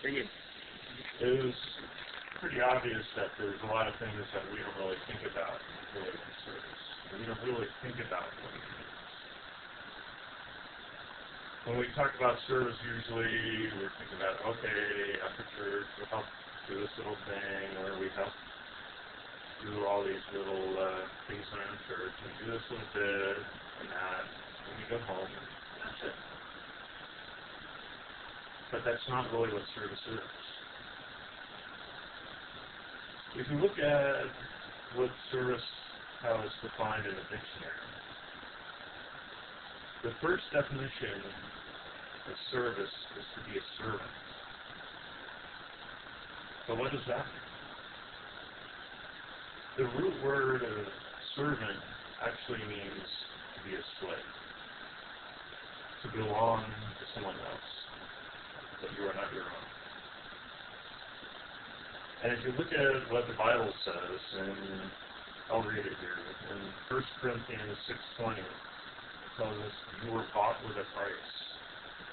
it was pretty obvious that there's a lot of things that we don't really think about related to service. We don't really think about what it is. When we talk about service, usually we're thinking about, okay, after church, we'll help do this little thing, or we help do all these little things around church, and do this little bit, and that, when we go home, that's it. But that's not really what service is. If you look at what service, how it's defined in a dictionary, the first definition of service is to be a servant. So what does that mean? The root word of servant actually means to be a slave, to belong to someone else, but you are not your own. And if you look at what the Bible says, and I'll read it here, in 1 Corinthians 6:20, it tells us, you were bought with a price.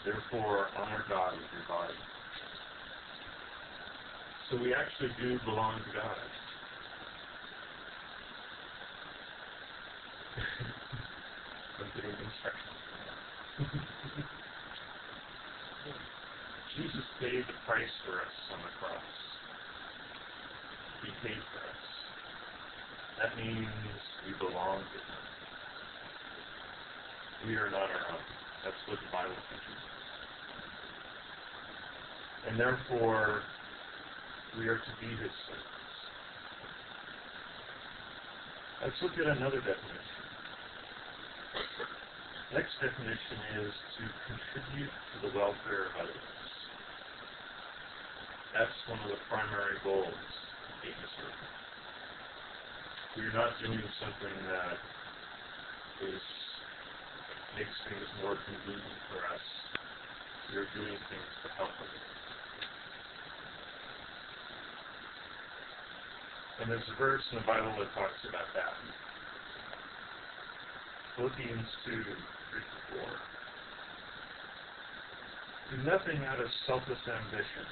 Therefore, honor God with your body. So we actually do belong to God. I'm giving instructions. Jesus paid the price for us on the cross. He paid for us. That means we belong to Him. We are not our own. That's what the Bible teaches us. And therefore, we are to be His servants. Let's look at another definition. Next definition is to contribute to the welfare of others. That's one of the primary goals of being a servant. We're not doing something that makes things more convenient for us. We're doing things to help others. And there's a verse in the Bible that talks about that. Philippians 2:3-4. Do nothing out of selfish ambition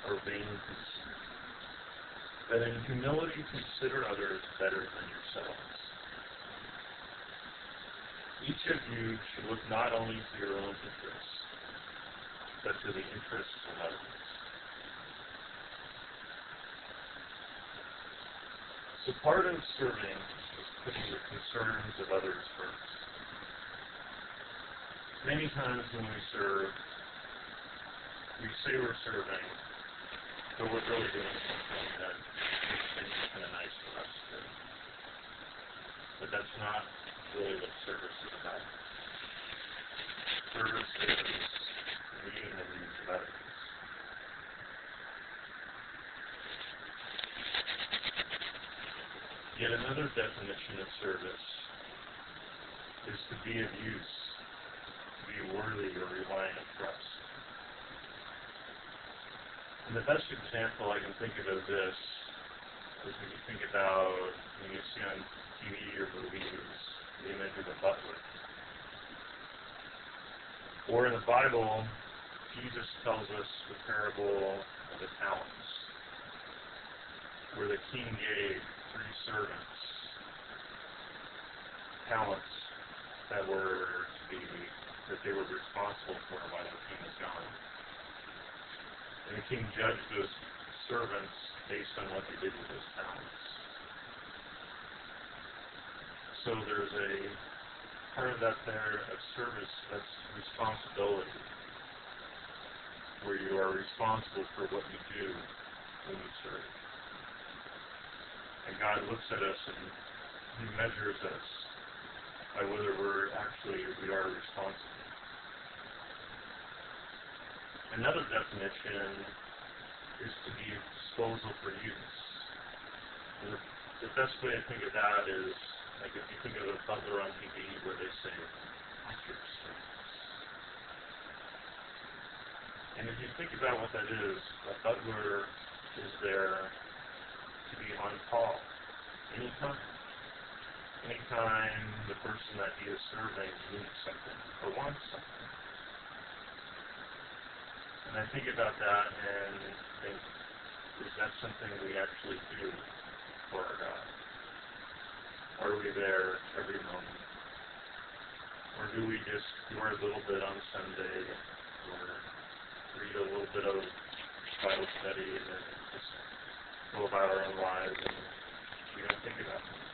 or vain conceit, but in humility consider others better than yourselves. Each of you should look not only to your own interests, but to the interests of others. So part of serving is putting the concerns of others first. Many times when we serve, we say we're serving, but we're really doing something that makes things kind of nice for us to do. But that's not really what service is about. Service is meeting the needs of others. Yet another definition of service is to be of use, to be worthy or relying on trust. And the best example I can think of this is when you think about, when you see on TV or movies, the image of a butler. Or in the Bible, Jesus tells us the parable of the talents, where the king gave 3 servants talents that they were responsible for while the king was gone. And the king judged those servants based on what they did with those talents. So there's a part of that there of service that's responsibility, where you are responsible for what you do when you serve. And God looks at us and He measures us by whether we are responsible. Another definition is to be disposal for use. And the best way to think of that is, like if you think of a butler on TV where they say, "Watch your service." And if you think about what that is, a butler is there to be on call anytime. Anytime the person that he is serving needs something or wants something. And I think about that and think, is that something we actually do for our God? Are we there every moment? Or do we just do our little bit on Sunday, or read a little bit of Bible study, and then just go about our own lives, and we don't think about it?